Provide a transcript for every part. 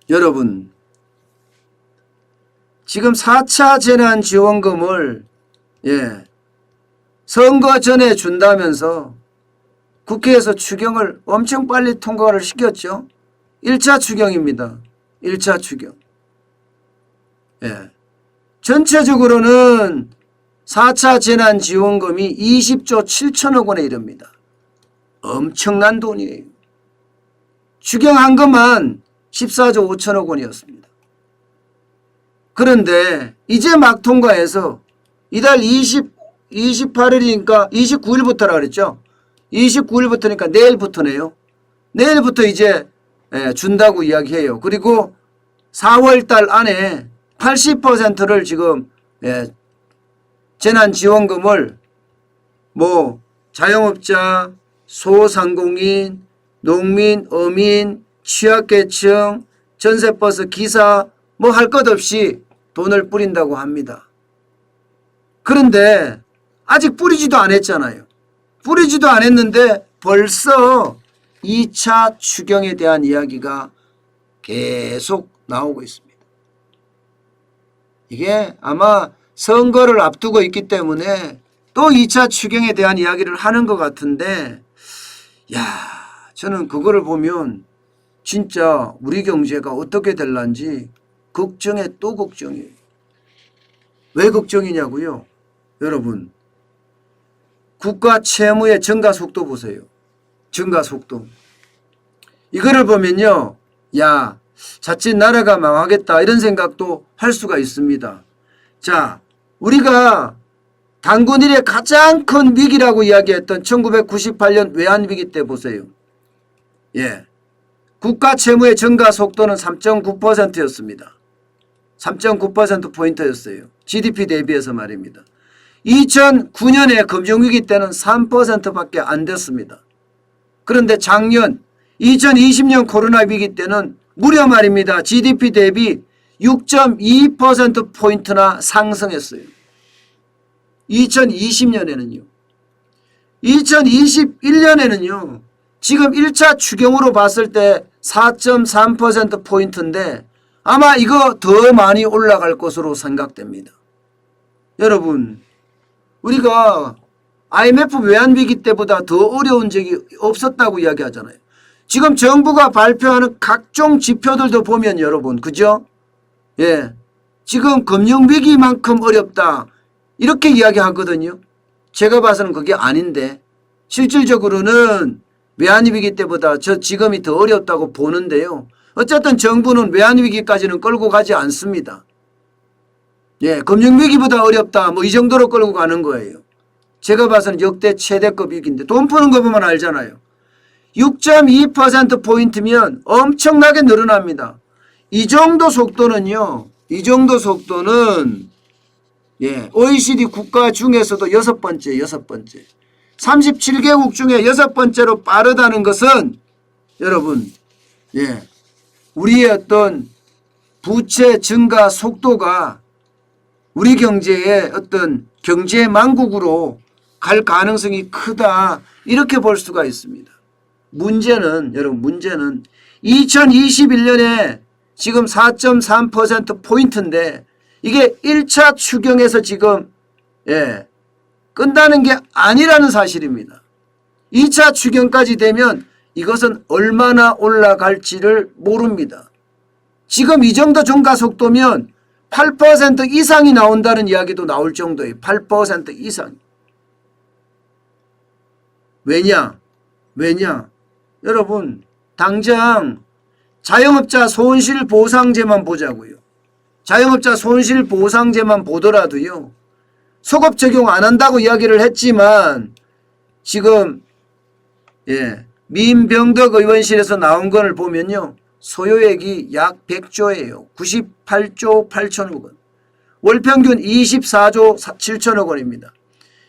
여러분, 지금 4차 재난지원금을 선거 전에 준다면서 국회에서 추경을 엄청 빨리 통과를 시켰죠. 1차 추경입니다. 1차 추경. 전체적으로는 4차 재난지원금이 20조 7천억 원에 이릅니다. 엄청난 돈이에요. 추경한 것만 14조 5천억 원이었습니다. 그런데 이제 막 통과해서 이달 28일이니까 29일부터라 그랬죠. 29일부터니까 내일부터네요. 내일부터 이제 준다고 이야기해요. 그리고 4월 달 안에 80%를 지금 재난지원금을 뭐 자영업자, 소상공인, 농민, 어민, 취약계층, 전세버스 기사 뭐 할 것 없이 돈을 뿌린다고 합니다. 그런데 아직 뿌리지도 않았잖아요. 뿌리지도 않았는데 벌써 2차 추경에 대한 이야기가 계속 나오고 있습니다. 이게 아마 선거를 앞두고 있기 때문에 또 2차 추경에 대한 이야기를 하는 것 같은데, 저는 그거를 보면 진짜 우리 경제가 어떻게 될런지 걱정에 또 걱정이에요. 왜 걱정이냐고요? 여러분, 국가 채무의 증가 속도 보세요. 증가 속도. 이거를 보면요, 자칫 나라가 망하겠다 이런 생각도 할 수가 있습니다. 자, 우리가 단군 이래 가장 큰 위기라고 이야기했던 1998년 외환위기 때 보세요. 국가 채무의 증가 속도는 3.9%였습니다. 3.9%포인트였어요. GDP 대비해서 말입니다. 2009년에 금융위기 때는 3%밖에 안 됐습니다. 그런데 작년 2020년 코로나 위기 때는 무려 말입니다. GDP 대비 6.2%포인트나 상승했어요. 2020년에는요. 2021년에는요. 지금 1차 추경으로 봤을 때 4.3%포인트인데 아마 이거 더 많이 올라갈 것으로 생각됩니다. 여러분, 우리가 IMF 외환위기 때보다 더 어려운 적이 없었다고 이야기하잖아요. 지금 정부가 발표하는 각종 지표들도 보면 여러분, 그죠? 지금 금융위기만큼 어렵다 이렇게 이야기하거든요. 제가 봐서는 그게 아닌데 실질적으로는 외환위기 때보다 지금이 더 어렵다고 보는데요. 어쨌든 정부는 외환위기까지는 끌고 가지 않습니다. 금융위기보다 어렵다 뭐 이 정도로 끌고 가는 거예요. 제가 봐서는 역대 최대급 위기인데 돈 푸는 거 보면 알잖아요. 6.2%포인트면 엄청나게 늘어납니다. 이 정도 속도는요. OECD 국가 중에서도 6번째. 37개국 중에 6번째로 빠르다는 것은 여러분, 우리의 어떤 부채 증가 속도가 우리 경제의 어떤 경제 망국으로 갈 가능성이 크다 이렇게 볼 수가 있습니다. 문제는 2021년에 지금 4.3%포인트인데 이게 1차 추경에서 지금 끝나는 게 아니라는 사실입니다. 2차 추경까지 되면 이것은 얼마나 올라갈지를 모릅니다. 지금 이 정도 증가 속도면 8% 이상이 나온다는 이야기도 나올 정도예요. 8% 이상. 왜냐? 여러분, 당장 자영업자 손실보상제만 보자고요. 자영업자 손실보상제만 보더라도요. 소급 적용 안 한다고 이야기를 했지만 지금 민병덕 의원실에서 나온 것을 보면요. 소요액이 약 100조예요. 98조 8천억 원. 월평균 24조 7천억 원입니다.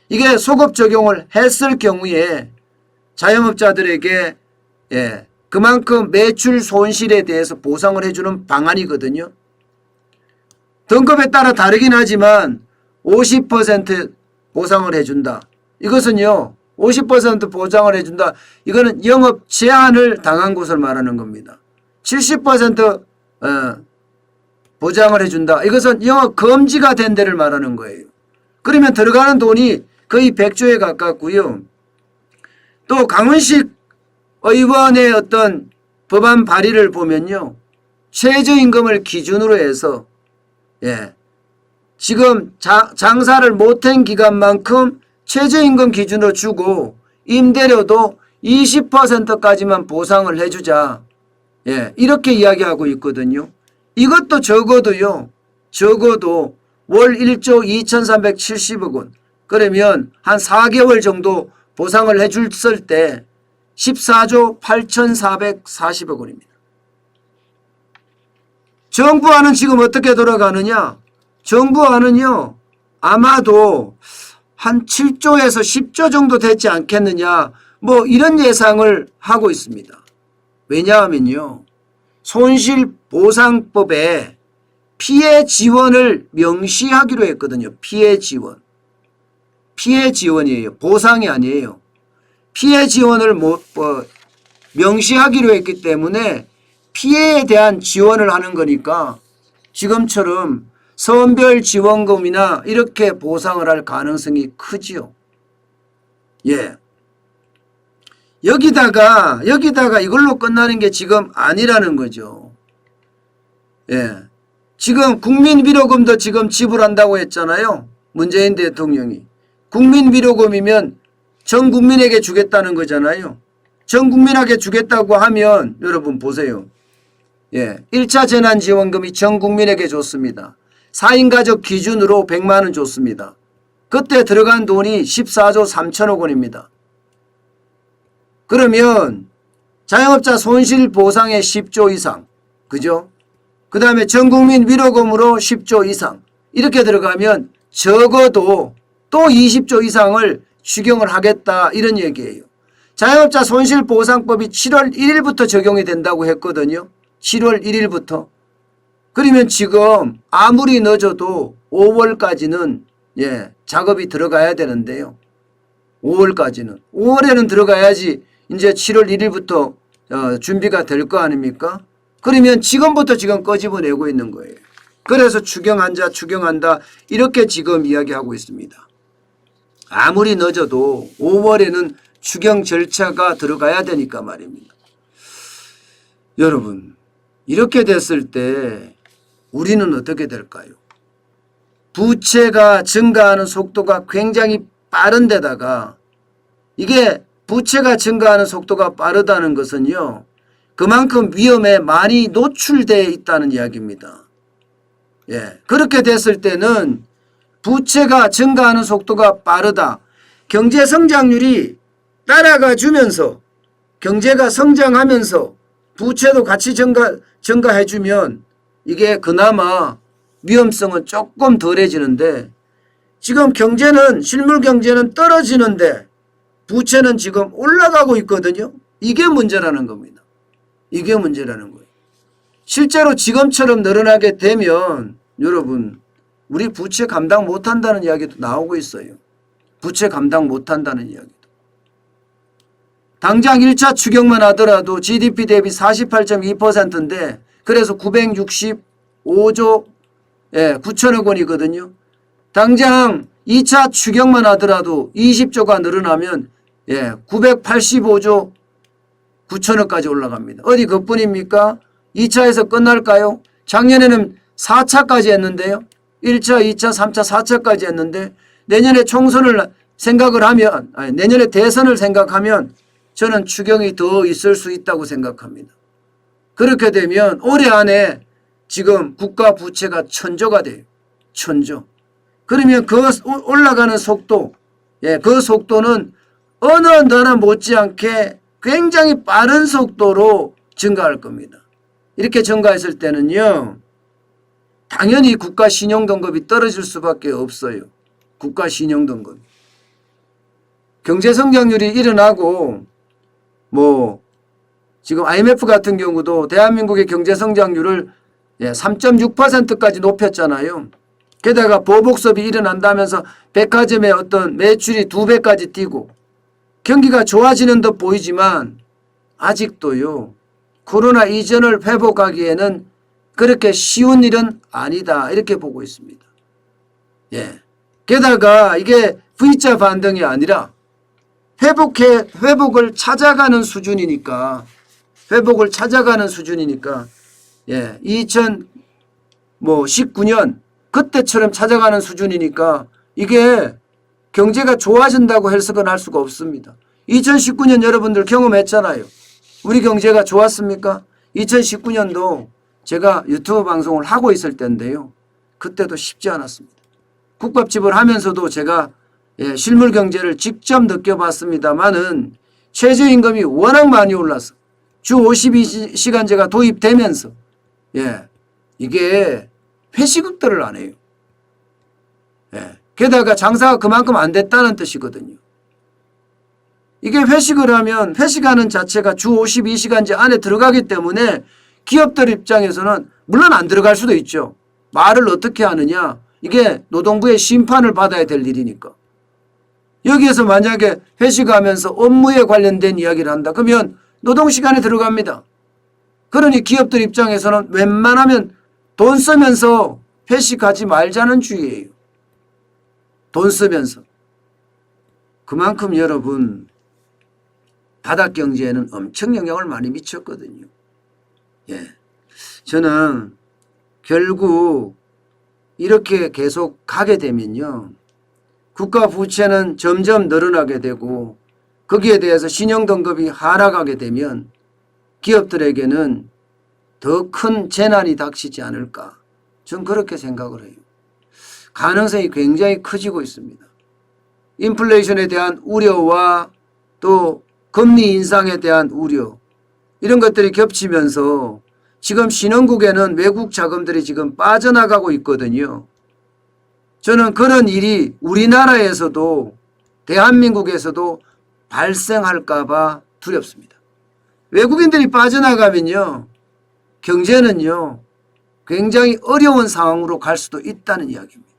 이게 소급 적용을 했을 경우에 자영업자들에게 그만큼 매출 손실에 대해서 보상을 해주는 방안이거든요. 등급에 따라 다르긴 하지만 50% 보상을 해준다. 이것은요. 50% 보상을 해준다. 이거는 영업 제한을 당한 곳을 말하는 겁니다. 70% 보장을 해준다. 이것은 영업 금지가 된 데를 말하는 거예요. 그러면 들어가는 돈이 거의 100조에 가깝고요. 또 강훈식 의원의 어떤 법안 발의를 보면요. 최저임금을 기준으로 해서 지금 장사를 못한 기간만큼 최저임금 기준으로 주고 임대료도 20%까지만 보상을 해주자. 이렇게 이야기하고 있거든요. 이것도 적어도요. 적어도 월 1조 2370억 원. 그러면 한 4개월 정도 보상을 해줬을 때 14조 8440억 원입니다. 정부안은 지금 어떻게 돌아가느냐? 정부안은요. 아마도 한 7조에서 10조 정도 되지 않겠느냐. 뭐 이런 예상을 하고 있습니다. 왜냐하면요. 손실보상법에 피해 지원을 명시하기로 했거든요. 피해 지원. 피해 지원이에요. 보상이 아니에요. 피해 지원을 명시하기로 했기 때문에 피해에 대한 지원을 하는 거니까 지금처럼 선별 지원금이나 이렇게 보상을 할 가능성이 크지요. 여기다가 이걸로 끝나는 게 지금 아니라는 거죠. 지금 국민위로금도 지금 지불한다고 했잖아요. 문재인 대통령이. 국민위로금이면 전 국민에게 주겠다는 거잖아요. 전 국민에게 주겠다고 하면 여러분 보세요. 1차 재난지원금이 전 국민에게 줬습니다. 4인 가족 기준으로 100만 원 줬습니다. 그때 들어간 돈이 14조 3천억 원입니다. 그러면 자영업자 손실보상에 10조 이상, 그죠? 그 다음에 전국민 위로금으로 10조 이상 이렇게 들어가면 적어도 또 20조 이상을 추경을 하겠다 이런 얘기예요. 자영업자 손실보상법이 7월 1일부터 적용이 된다고 했거든요. 7월 1일부터. 그러면 지금 아무리 늦어도 5월까지는 작업이 들어가야 되는데요. 5월까지는. 5월에는 들어가야지 이제 7월 1일부터 준비가 될 거 아닙니까? 그러면 지금부터 지금 꺼집어내고 있는 거예요. 그래서 추경한다 이렇게 지금 이야기하고 있습니다. 아무리 늦어도 5월에는 추경 절차가 들어가야 되니까 말입니다. 여러분 이렇게 됐을 때 우리는 어떻게 될까요? 부채가 증가하는 속도가 굉장히 빠른 데다가 이게 부채가 증가하는 속도가 빠르다는 것은요. 그만큼 위험에 많이 노출되어 있다는 이야기입니다. 그렇게 됐을 때는 부채가 증가하는 속도가 빠르다. 경제 성장률이 따라가 주면서 경제가 성장하면서 부채도 같이 증가해 주면 이게 그나마 위험성은 조금 덜해지는데 지금 경제는 실물 경제는 떨어지는데 부채는 지금 올라가고 있거든요. 이게 문제라는 겁니다. 이게 문제라는 거예요. 실제로 지금처럼 늘어나게 되면 여러분 우리 부채 감당 못한다는 이야기도 나오고 있어요. 부채 감당 못한다는 이야기도. 당장 1차 추경만 하더라도 GDP 대비 48.2%인데 그래서 965조 9천억 원이거든요. 당장 2차 추경만 하더라도 20조가 늘어나면 985조 9천억까지 올라갑니다. 어디 그뿐입니까? 2차에서 끝날까요? 작년에는 4차까지 했는데요. 1차, 2차, 3차, 4차까지 했는데 내년에 총선을 생각을 하면 내년에 대선을 생각하면 저는 추경이 더 있을 수 있다고 생각합니다. 그렇게 되면 올해 안에 지금 국가 부채가 1000조가 돼요. 1000조. 그러면 그 올라가는 속도, 그 속도는 어느 나라 못지않게 굉장히 빠른 속도로 증가할 겁니다. 이렇게 증가했을 때는요. 당연히 국가 신용등급이 떨어질 수밖에 없어요. 국가 신용등급. 경제성장률이 일어나고 지금 IMF 같은 경우도 대한민국의 경제성장률을 3.6%까지 높였잖아요. 게다가 보복섭이 일어난다면서 백화점의 어떤 매출이 2배까지 뛰고 경기가 좋아지는 듯 보이지만 아직도요. 코로나 이전을 회복하기에는 그렇게 쉬운 일은 아니다 이렇게 보고 있습니다. 예. 게다가 이게 V자 반등이 아니라 회복을 찾아가는 수준이니까 예. 2019년 그때처럼 찾아가는 수준이니까 이게 경제가 좋아진다고 해석은 할 수가 없습니다. 2019년 여러분들 경험했잖아요. 우리 경제가 좋았습니까? 2019년도 제가 유튜브 방송을 하고 있을 때인데요. 그때도 쉽지 않았습니다. 국밥집을 하면서도 제가 실물 경제를 직접 느껴봤습니다만은 최저임금이 워낙 많이 올라서 주 52시간제가 도입되면서 이게 회식업들을 안 해요. 게다가 장사가 그만큼 안 됐다는 뜻이거든요. 이게 회식을 하면 회식하는 자체가 주 52시간제 안에 들어가기 때문에 기업들 입장에서는 물론 안 들어갈 수도 있죠. 말을 어떻게 하느냐. 이게 노동부의 심판을 받아야 될 일이니까. 여기에서 만약에 회식하면서 업무에 관련된 이야기를 한다. 그러면 노동시간에 들어갑니다. 그러니 기업들 입장에서는 웬만하면 돈 쓰면서 회식하지 말자는 주의예요. 돈 쓰면서. 그만큼 여러분 바닥경제에는 엄청 영향을 많이 미쳤거든요. 저는 결국 이렇게 계속 가게 되면요. 국가 부채는 점점 늘어나게 되고 거기에 대해서 신용등급이 하락하게 되면 기업들에게는 더 큰 재난이 닥치지 않을까. 전 그렇게 생각을 해요. 가능성이 굉장히 커지고 있습니다. 인플레이션에 대한 우려와 또 금리 인상에 대한 우려 이런 것들이 겹치면서 지금 신흥국에는 외국 자금들이 지금 빠져나가고 있거든요. 저는 그런 일이 우리나라에서도 대한민국에서도 발생할까 봐 두렵습니다. 외국인들이 빠져나가면요. 경제는요. 굉장히 어려운 상황으로 갈 수도 있다는 이야기입니다.